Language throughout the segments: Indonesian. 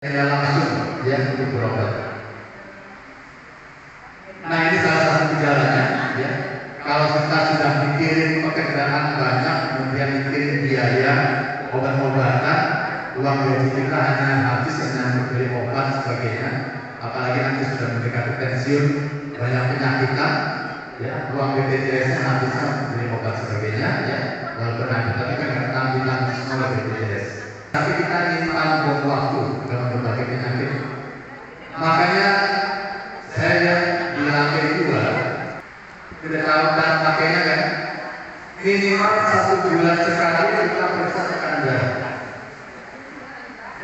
Saya langsung ya untuk berobat. Nah ini salah satu gejalanya ya. Kalau kita sudah mikirin pekerjaan banyak, kemudian mikirin biaya obat-obatan, uang gaji kita hanya habis hanya untuk beli obat sebagainya. Apalagi nanti sudah mendekati pensiun, banyak penyakitan, ya uang BPJS-nya habisnya untuk beli obat sebagainya, ya walaupun ada, tapi kan tanggung semua BPJS. Tapi kita ingin tanggung waktu dalam berbagai penyakit. Makanya saya di lantai 2 tidak tahu kan pakainya kan minimal 1 bulan sekali kita periksa tekanan darah.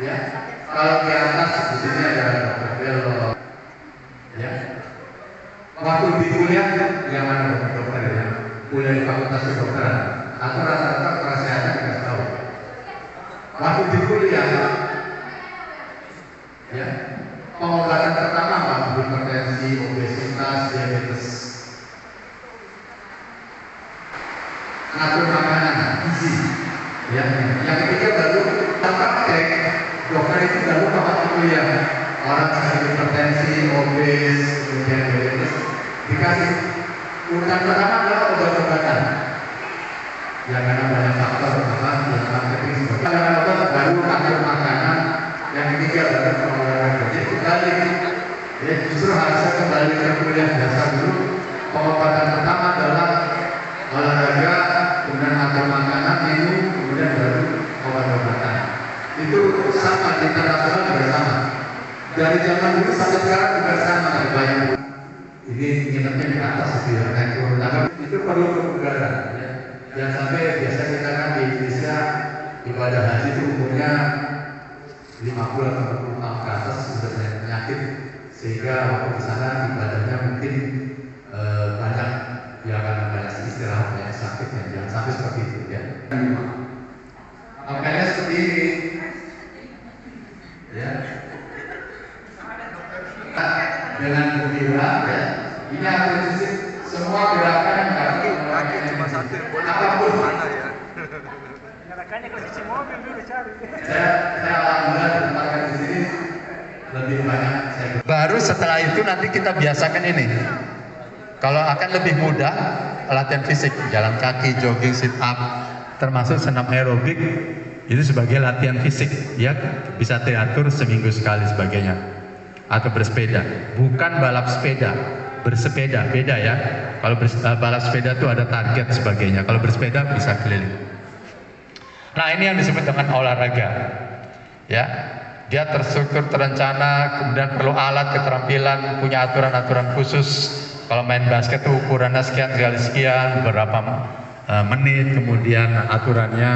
Ya, kalau di atas di sini ada dokter Belo. Ya, waktu di kuliah yang mana dokter ya? Kuliah di Fakultas Kedokteran atau rata-rata kesehatan tidak tahu. Waktu di kuliah, ya, pengobatan pertama apa? Hipertensi, obesitas, diabetes, ngatur makanan, gizi. Ya, yang ketiga baru praktek. Dokter itu baru waktu kuliah. Orang sakit hipertensi, obes, kemudian diabetes, dikasih urutan pertama adalah obat-obatan. Ya karena banyak faktor apa yang marketing sebagainya. Obat baru ngatur makanan, yang ketiga baru olahraga. Jadi kembali, ya justru harusnya kembali ke kuliah biasa dulu. Pengobatan pertama adalah olahraga, kemudian ngatur makanan, minum, kemudian baru obat-obatan. Itu sama di internasional juga sama. Dari zaman dulu sampai sekarang juga sama. Banyak ini nginepnya di atas itu ya, naik turun. Itu perlu kebugaran. Ya. Jangan sampai biasa kita kan di Indonesia ibadah haji itu umurnya 50 atau 40 tahun ke atas sudah banyak penyakit, sehingga waktu di sana ibadahnya mungkin banyak ya karena banyak istirahat, banyak sakit, ya jangan sampai seperti itu ya. Makanya seperti ini ya. Dengan gembira ya. Ini apresiasi semua gerakan kaki cuma satu yang boleh apapun mana ya. Gerakannya ke sisi mobil dulu cari. Saya alhamdulillah ditempatkan di sini lebih banyak. Baru setelah itu nanti kita biasakan ini. Kalau akan lebih mudah latihan fisik, jalan kaki, jogging, sit up, termasuk senam aerobik itu sebagai latihan fisik. Ya bisa diatur seminggu sekali sebagainya. Atau bersepeda, bukan balap sepeda. Bersepeda beda ya. Kalau balap sepeda itu ada target sebagainya. Kalau bersepeda bisa keliling. Nah ini yang disebut dengan olahraga. Ya, dia terstruktur, terencana, kemudian perlu alat, keterampilan, punya aturan-aturan khusus. Kalau main basket itu ukurannya sekian kali sekian, berapa menit, kemudian aturannya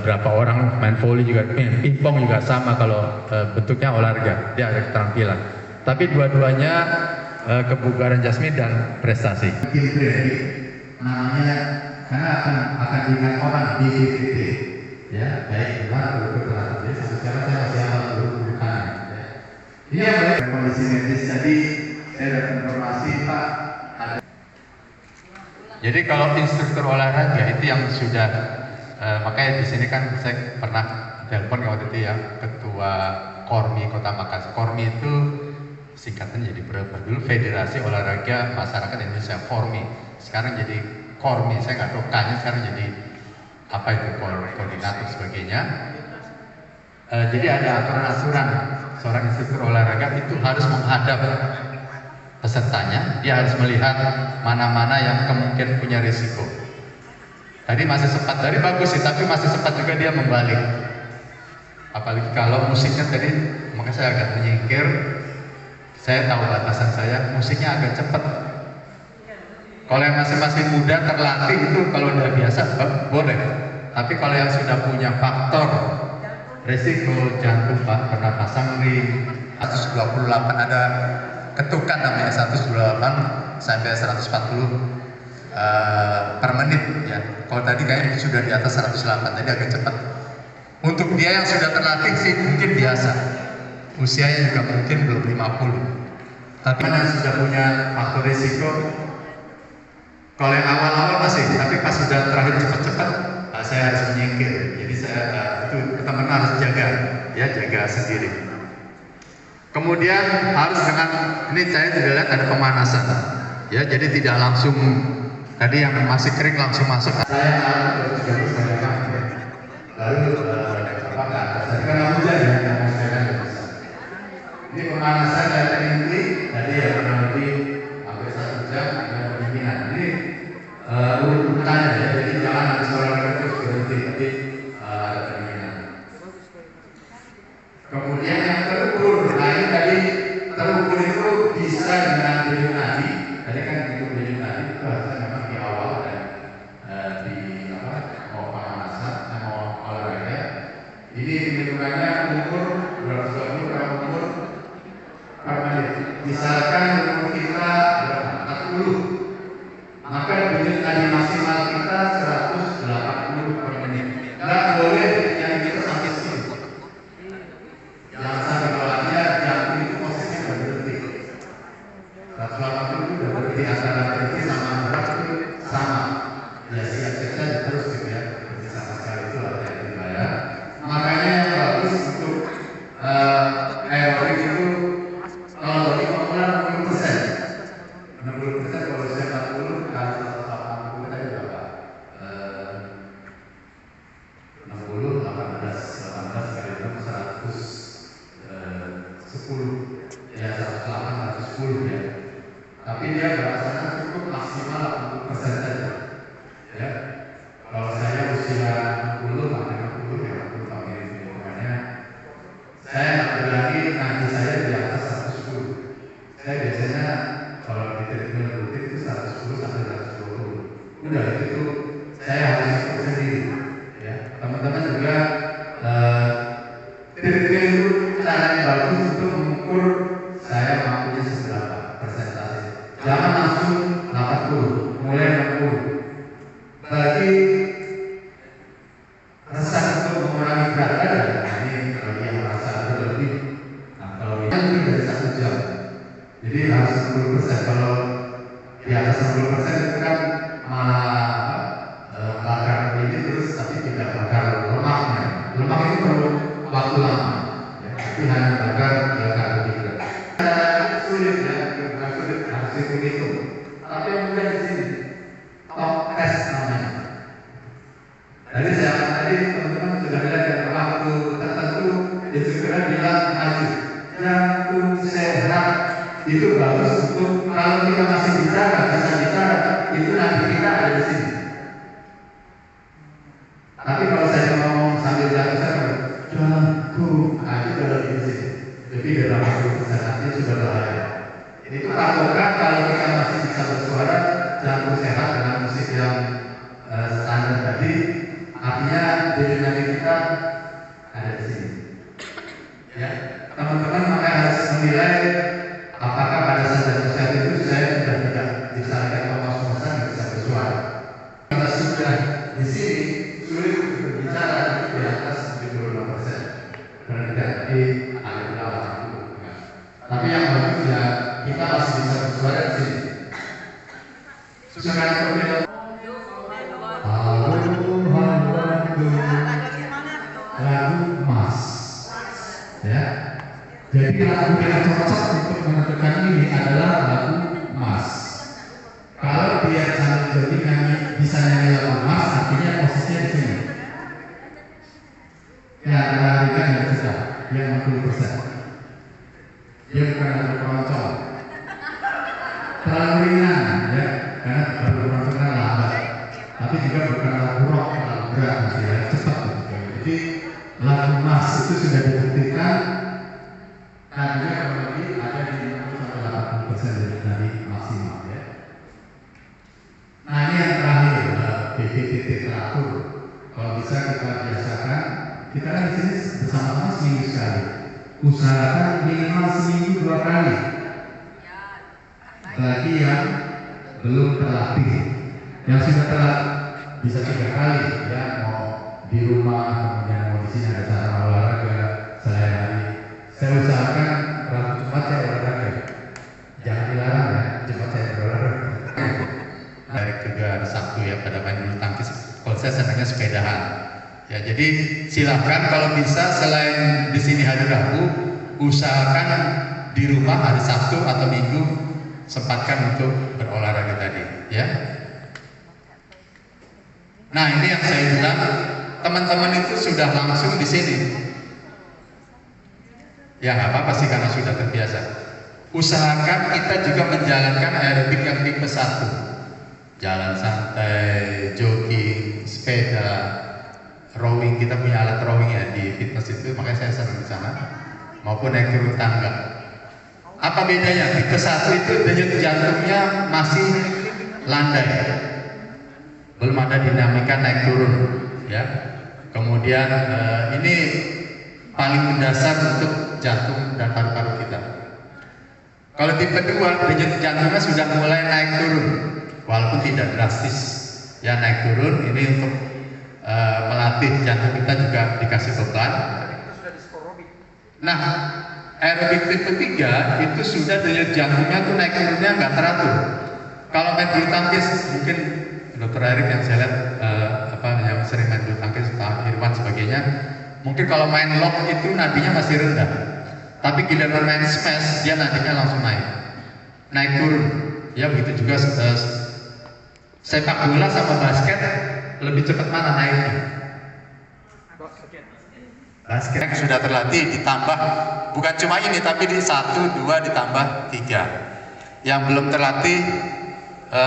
berapa orang. Main volley juga, pingpong juga sama. Kalau bentuknya olahraga, dia ada keterampilan. Tapi dua-duanya kebugaran jasmani dan prestasi. Namanya karena akan diingat orang di BPT, ya baik luar atau kelas. Jadi secara saya masih awal dulu bukan. Ya. Ini yang baik kondisi medis. Jadi saya dapat informasi Pak. Jadi kalau instruktur olahraga itu yang sudah makanya di sini kan saya pernah telepon waktu itu ya ketua Kormi Kota Makassar. Kormi itu singkatan jadi berapa dulu Federasi Olahraga Masyarakat Indonesia Formi, sekarang jadi Kormi. Saya nggak tahu K-nya sekarang jadi apa itu koordinator sebagainya. Jadi ada aturan-aturan seorang instruktur olahraga itu harus menghadap pesertanya, dia harus melihat mana-mana yang kemungkinan punya risiko. Tadi masih sempat, tadi bagus sih, tapi masih sempat juga dia membalik. Apalagi kalau musiknya tadi, maka saya agak menyingkir. Saya tahu batasan saya, musiknya agak cepat. Kalau yang masih muda terlatih itu kalau udah biasa boleh. Tapi kalau yang sudah punya faktor risiko jantung, Pak, pernah pasang ring 128 ada ketukan namanya 128 sampai 140 per menit ya. Kalau tadi kayaknya sudah di atas 108, tadi agak cepat. Untuk dia yang sudah terlatih sih mungkin biasa. Usianya juga mungkin belum 50. Tapi yang sudah punya faktor risiko, kalau yang awal-awal masih, tapi pas sudah terakhir cepat-cepat, saya harus menyingkir. Jadi saya itu teman-teman harus jaga, ya jaga sendiri. Kemudian harus dengan ini saya sudah lihat ada pemanasan, ya. Jadi tidak langsung tadi yang masih kering langsung masuk. Saya harus lalu karena hujan ya, ini pemanasan dari inti tadi ya kurang lebih hampir 1 jam dan pendinginan. Ini urutannya ya, jadi jangan habis olahraga terus berhenti, tapi ada pendinginan. Kemudian yang terukur, nah ini tadi terukur itu bisa dengan denyut nadi. Tadi kan itu denyut nadi itu harusnya memang di awal dan di mau pemanasan mau olahraga. Ini hitungannya umur 220 per umur per menit. Misalkan umur kita 40, maka denyut nadi maksimal kita 180 per menit. Nggak boleh yang kita sampai sini. Jangan sampai bawahnya jantung itu posisinya sudah berhenti. 180 itu sudah berhenti, antara berhenti sama berat itu sama. Ya siap-siap saja terus gitu ya. Berhenti sama sekali itu latihan dibayar. Makanya yang bagus untuk aerobik itu kalau di pemula 60%. 60% kalau saya 40 kali 180 tadi berapa? 60, 18 kali 6, 10 ya 108, 110 ya. Tapi dia berdasarkan cukup maksimal 80% saja. Ya. Kalau saya usia 60 sampai 60 ya 60 tahun ini hitungannya. Saya nggak berani nanti saya di atas 110. Saya biasanya kalau di treadmill rutin itu 110 sampai 120. Udah itu saya harus ikut sendiri. Ya. Teman-teman juga treadmill itu caranya bagus untuk mengukur saya mampunya seberapa persentase. Jangan langsung 80, mulai 60. Bagi resah untuk mengurangi berat ada. Ini bagi yang merasa berlebih. Nah, kalau yang lebih dari 1 jam, jadi harus 60%. Kalau di atas 60% itu kan malah bakar ini terus, tapi tidak bakar lemaknya. Lemak itu perlu waktu lama. Tapi hanya bakar karbohidrat. Sulit ya, bukan sulit, harus dihitung. Tapi yang mudah di sini, top test namanya. Jadi teman-teman sudah lihat yang waktu tertentu itu segera bilang maju. Jantung sehat itu bagus untuk kalau kita masih bicara, bisa bicara, itu nanti kita ada di sini. Tapi kalau saya ngomong sambil jantung sehat, jantung itu ada di sini. Jadi dalam waktu kesehatan sudah bahaya. Itu patokan kalau kita masih bisa bersuara jantung sehat dengan musik yang standar tadi, artinya denyut nadi kita ada di sini. Ya, teman-teman maka harus menilai apakah pada saat usia itu saya sudah tidak disarankan ngomong-ngomong bisa bersuara. Kalau sudah di sini sulit untuk berbicara itu di atas 75%. Berarti tapi yang bagus ya kita masih bisa bersuara di sini. Suara profil. Lagu emas. Ya. Jadi lagu yang cocok untuk menentukan ini adalah lagu emas. Kalau dia sambil jogging nyanyi bisa nyanyi lagu emas, artinya posisinya di sini. Ya, larikan yang susah, yang 60%. Dia bukan lagu keroncong, terlalu ringan ya, karena lagu keroncong kan lambat. Tapi juga bukan lagu rock, lagu berat gitu ya, cepat gitu. Jadi lagu emas itu sudah dibuktikan tadinya kurang lebih ada di 50-80% dari maksimal ya. Nah ini yang terakhir, BPTT teratur. Kalau bisa kita biasakan, kita kan di sini bersama-sama seminggu sekali. Usahakan minimal seminggu 2 kali. Bagi yang belum terlatih, yang sudah terlatih bisa 3 kali ya, mau di rumah kemudian mau di sini ada cara olahraga sehari-hari. Saya usahakan Rabu Jumat saya olahraga, jangan dilarang ya, Jumat saya berolahraga. Baik juga hari Sabtu ya pada main bulu tangkis. Kalau saya senangnya sepedahan. Ya jadi silahkan kalau bisa selain di sini hari Rabu usahakan di rumah hari Sabtu atau Minggu sempatkan untuk berolahraga tadi, ya. Nah, ini yang saya bilang, teman-teman itu sudah langsung di sini. Ya nggak apa-apa sih karena sudah terbiasa. Usahakan kita juga menjalankan aerobik yang tipe 1. Jalan santai, jogging, sepeda, rowing. Kita punya alat rowing ya di fitness itu, makanya saya sering di sana. Maupun naik turun tangga. Apa bedanya? Tipe 1 itu denyut jantungnya masih landai, belum ada dinamika naik turun, ya. Kemudian ini paling mendasar untuk jantung dan paru-paru kita. Kalau tipe 2, denyut jantungnya sudah mulai naik turun, walaupun tidak drastis, ya naik turun. Ini untuk melatih jantung kita juga dikasih beban. Nah, aerobik tipe 3 itu sudah denyut jantungnya tuh naik turunnya nggak teratur. Kalau main bulu tangkis, mungkin Dokter Erik yang saya lihat yang sering main bulu tangkis, Pak Irwan sebagainya, mungkin kalau main lock itu nadinya masih rendah, tapi giliran main smash dia nadinya langsung naik turun. Ya begitu juga sepak bola sama basket, lebih cepat mana naiknya? Basket sudah terlatih, ditambah bukan cuma ini, tapi di 1, 2 ditambah 3. Yang belum terlatih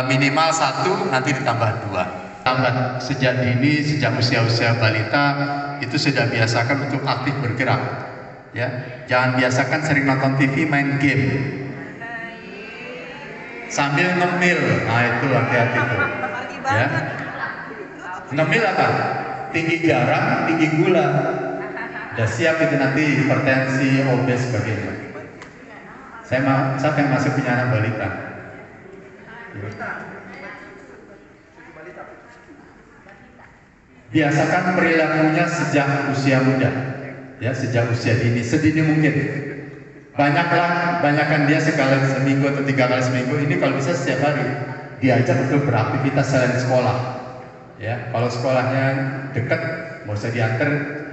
minimal 1, nanti ditambah 2. Tambah sejak dini, sejak usia-usia balita itu sudah biasakan untuk aktif bergerak. Ya, jangan biasakan sering nonton TV, main game sambil ngemil. Nah itu hati-hati tuh. Ya, ngemil apa? Tinggi garam, tinggi gula. Udah siap itu nanti hipertensi, obes sebagainya. Siapa yang masih punya anak balita? Biasakan perilakunya sejak usia muda, ya sejak usia dini, sedini mungkin. Banyakkan dia sekali seminggu atau 3 kali seminggu. Ini kalau bisa setiap hari diajak untuk beraktivitas selain sekolah. Ya, kalau sekolahnya dekat, mau usah diantar,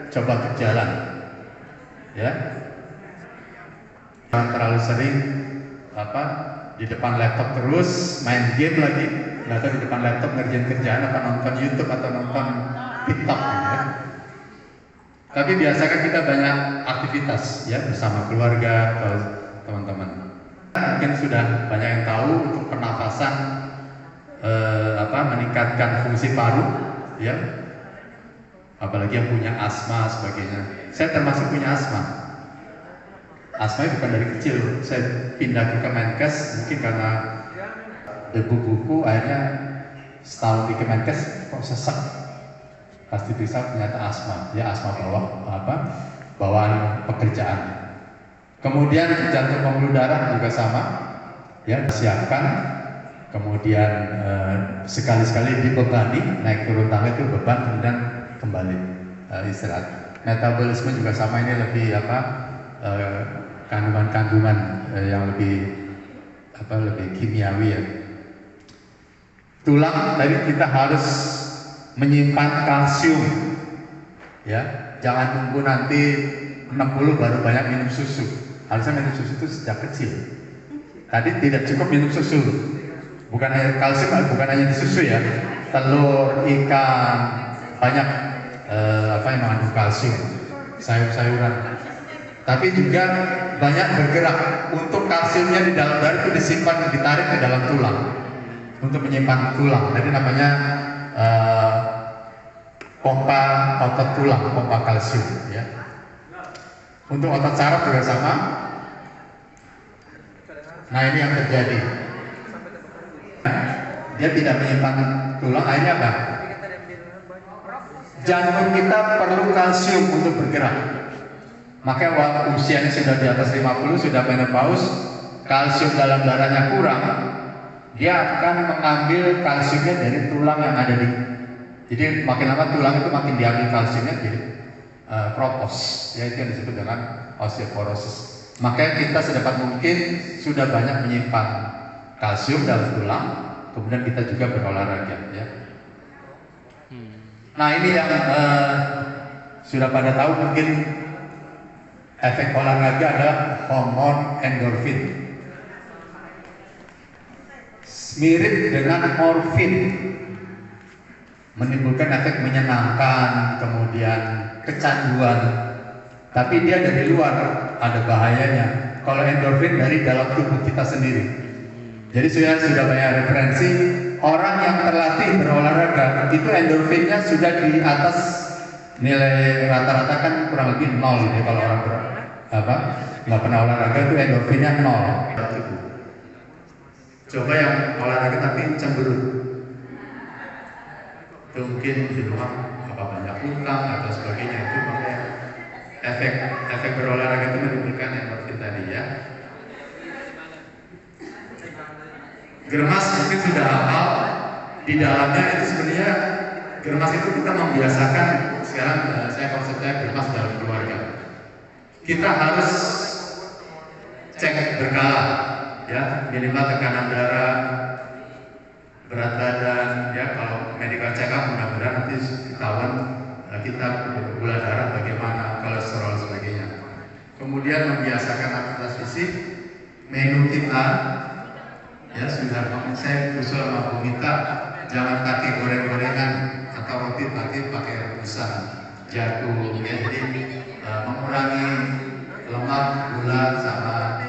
coba untuk jalan. Ya, jangan terlalu sering di depan laptop terus main game lagi, atau di depan laptop ngerjain kerjaan, apa nonton YouTube atau nonton TikTok ya. Tapi biasakan kita banyak aktivitas ya bersama keluarga atau teman-teman. Mungkin sudah banyak yang tahu untuk pernafasan meningkatkan fungsi paru ya. Apalagi yang punya asma sebagainya. Saya termasuk punya asma. Asma bukan dari kecil. Saya pindah ke Kemenkes mungkin karena debu buku, akhirnya setahun di Kemenkes kok sesak. Pasti bisa ternyata asma. Ya asma bawaan pekerjaan. Kemudian jantung pembuluh darah juga sama. Ya siapkan. Kemudian sekali-sekali dibebani, naik turun tangga itu beban, kemudian kembali istirahat. Metabolisme juga sama, ini lebih kandungan-kandungan yang lebih kimiawi ya. Tulang tadi kita harus menyimpan kalsium ya, jangan tunggu nanti 60 baru banyak minum susu. Harusnya minum susu itu sejak kecil. Tadi tidak cukup minum susu, bukan hanya kalsium, bukan hanya di susu ya, telur, ikan, banyak yang mengandung kalsium, sayur-sayuran. Tapi juga banyak bergerak. Untuk kalsiumnya di dalam darah itu disimpan, ditarik ke dalam tulang untuk menyimpan tulang. Jadi namanya pompa otot tulang, pompa kalsium ya. Untuk otot saraf juga sama. Nah ini yang terjadi. Dia tidak menyimpan tulang, akhirnya apa? Jantung kita perlu kalsium untuk bergerak. Maka waktu usianya sudah di atas 50, sudah menopause, kalsium dalam darahnya kurang, dia akan mengambil kalsiumnya dari tulang yang ada di. Jadi makin lama tulang itu makin diambil kalsiumnya, jadi kropos, ya itu yang disebut dengan osteoporosis. Makanya kita sedapat mungkin sudah banyak menyimpan kalsium dalam tulang, kemudian kita juga berolahraga, ya. Nah ini yang sudah pada tahu mungkin Efek olahraga adalah hormon endorfin. Mirip dengan morfin, menimbulkan efek menyenangkan, kemudian kecanduan. Tapi dia dari luar, ada bahayanya. Kalau endorfin dari dalam tubuh kita sendiri. Jadi sudah banyak referensi, orang yang terlatih berolahraga itu endorfinnya sudah di atas nilai rata-rata kan kurang lebih 0 ya kalau orang nggak pernah olahraga itu endorfinnya 0. Coba yang olahraga tapi cemberut, itu mungkin di rumah banyak utang atau sebagainya, itu makanya efek berolahraga itu menimbulkan endorfin tadi ya. Germas mungkin sudah hafal, di dalamnya itu sebenarnya germas itu kita membiasakan. Sekarang saya konsepnya germas dalam keluarga. Kita harus cek berkala, ya, minimal tekanan darah, berat badan, ya. Kalau medical check up mudah-mudahan nanti ketahuan kita gula darah bagaimana, kolesterol sebagainya. Kemudian membiasakan aktivitas fisik, menu kita, ya sudah saya usul sama Bu Mita, jangan pakai goreng-gorengan atau roti pakai rebusan, jagung, ya. Jadi mengurangi lemak, gula sama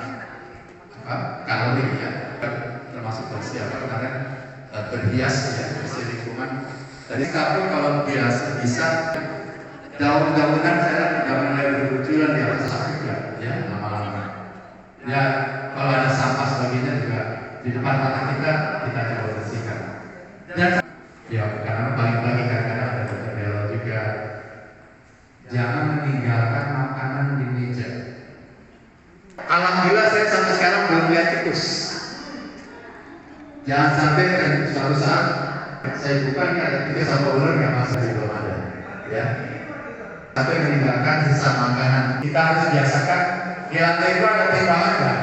kalori ya, termasuk persiapan kemarin berhias ya, bersih lingkungan. Tadi kapur kalau biasa bisa daun-daunan saya sudah mulai bermunculan di atas juga ya lama-lama. Ya kalau ada sampah sebagainya juga di depan mata kita coba bersihkan. Dan ya karena pagi-pagi kadang-kadang ada dokter Belo juga, jangan meninggalkan makanan di meja. Alhamdulillah saya sampai sekarang belum lihat tikus. Jangan sampai suatu saat saya buka ini ada tikus sama ular nggak masalah, belum ada, ya. Sampai meninggalkan sisa makanan. Kita harus biasakan di lantai itu ada timbangan nggak?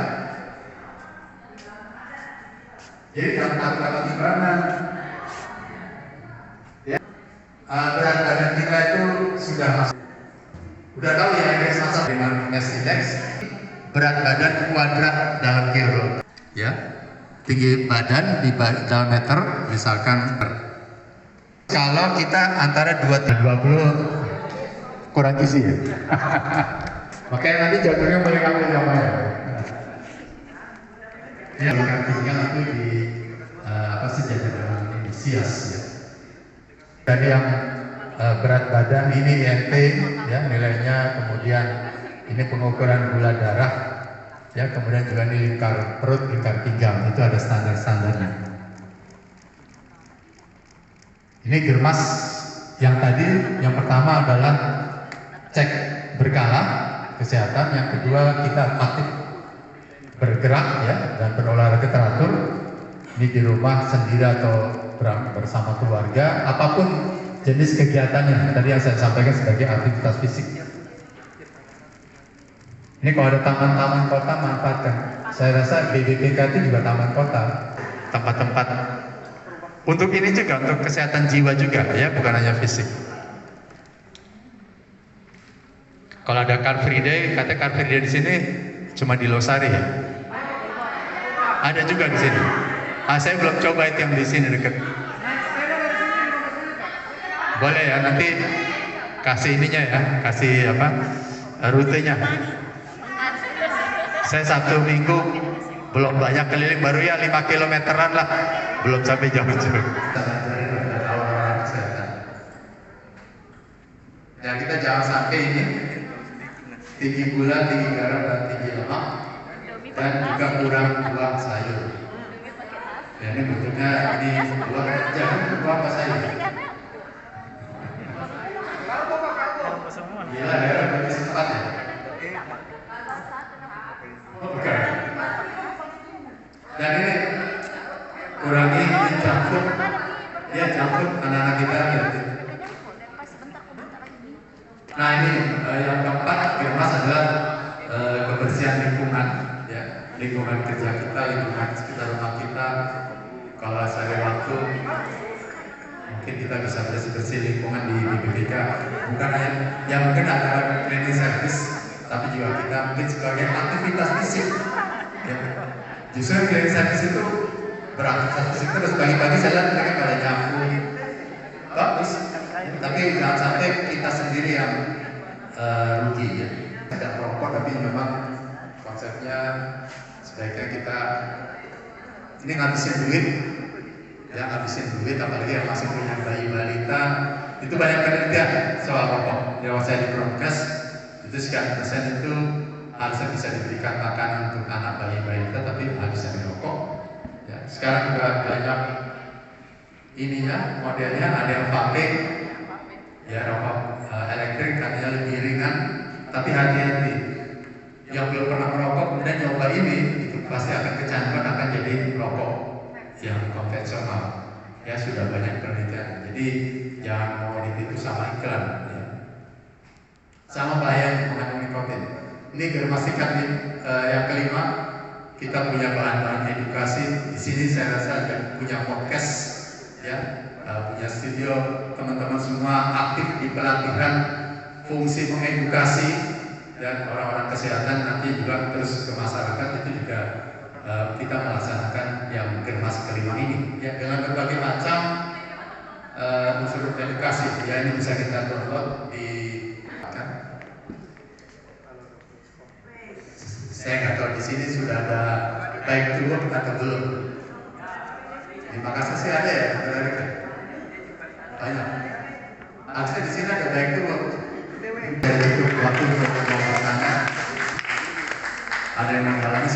Jadi jangan takut timbangan. Ya. Berat badan kita itu sudah masuk. Udah tahu ya indeks massa dengan mass index. Berat badan kuadrat dalam kilo, ya. Tinggi badan di dalam meter, misalkan. Kalau kita antara 20 kurang isi ya. Makanya nanti jatuhnya mulai kamu namanya. Ya, bukan tinggal itu di apa sih jajaran ini sias ya. Tadi yang berat badan ini IMP ya nilainya, kemudian ini pengukuran gula darah, ya, kemudian juga ini lingkar perut, lingkar pinggang, itu ada standar-standarnya. Ini germas yang tadi, yang pertama adalah cek berkala kesehatan, yang kedua kita aktif bergerak ya dan berolahraga teratur. Ini di rumah sendiri atau bersama keluarga, apapun jenis kegiatannya. Tadi yang saya sampaikan sebagai aktivitas fisik. Ini kalau ada taman-taman kota manfaatkan. Saya rasa BPPK itu juga taman kota, tempat-tempat untuk ini juga, untuk kesehatan jiwa juga ya, bukan hanya fisik. Kalau ada Car Free Day, katanya Car Free Day di sini cuma di Losari ya. Ada juga di sini. Saya belum coba itu yang di sini dekat. Boleh ya, nanti kasih ininya ya, kasih apa rutenya. Saya Sabtu Minggu belum banyak keliling, baru ya 5 kilometeran lah, belum sampai jauh-jauh. Ya kita jangan sampai ini tinggi gula, tinggi garam, dan tinggi lemak, dan juga kurang buah sayur. Ya ini bentuknya ini buah, jangan buah apa sayur. Gila ya, berarti sempat ya. Bukan. Dan ini kurangi junk food, ya junk food anak-anak kita gitu. Nah ini yang keempat, germas adalah kebersihan lingkungan, ya, lingkungan kerja kita, lingkungan sekitar rumah kita. Kalau ada waktu, mungkin kita bisa bersih-bersih lingkungan di BPK. Bukan hanya, yang mungkin ada cleaning service tapi juga kita mungkin sebagai aktivitas fisik. Ya. Justru cleaning service itu beraktivitas fisik terus, pagi-pagi saya lihat mereka pada nyapu, bagus. Tapi jangan sampai kita sendiri yang rugi ya. Tidak merokok, tapi memang konsepnya sebaiknya kita ini ngabisin duit, ya ngabisin duit, apalagi yang masih punya bayi balita. Itu banyak penelitian soal rokok. Ya waktu saya di Promkes itu sekian persen itu harusnya bisa diberikan makanan untuk anak bayi balita, tapi habisnya merokok. Ya, sekarang juga banyak ininya modelnya, ada yang vape, ya rokok elektrik katanya lebih ringan, tapi hati-hati. Yang belum pernah merokok kemudian nyoba ini, itu pasti akan kecanduan, akan jadi rokok yang konvensional. Ya sudah banyak penelitian. Jadi jangan mau ditipu sama iklan. Ya. Sama bahaya mengandung nikotin. Ini germasikan yang kelima, kita punya bahan-bahan edukasi. Di sini saya rasa punya podcast, ya, punya studio. Teman-teman semua aktif di pelatihan fungsi mengedukasi dan orang-orang kesehatan, nanti juga terus ke masyarakat. Itu juga kita melaksanakan yang germas kelima ini, ya, dengan berbagai macam unsur edukasi. Ya, ini bisa kita download di saya nggak tahu di sini sudah ada baik to work atau belum. Di Makassar sih ada ya, banyak. Ada di sini ada baik to work. Waktu untuk bertanya, ada yang mengalami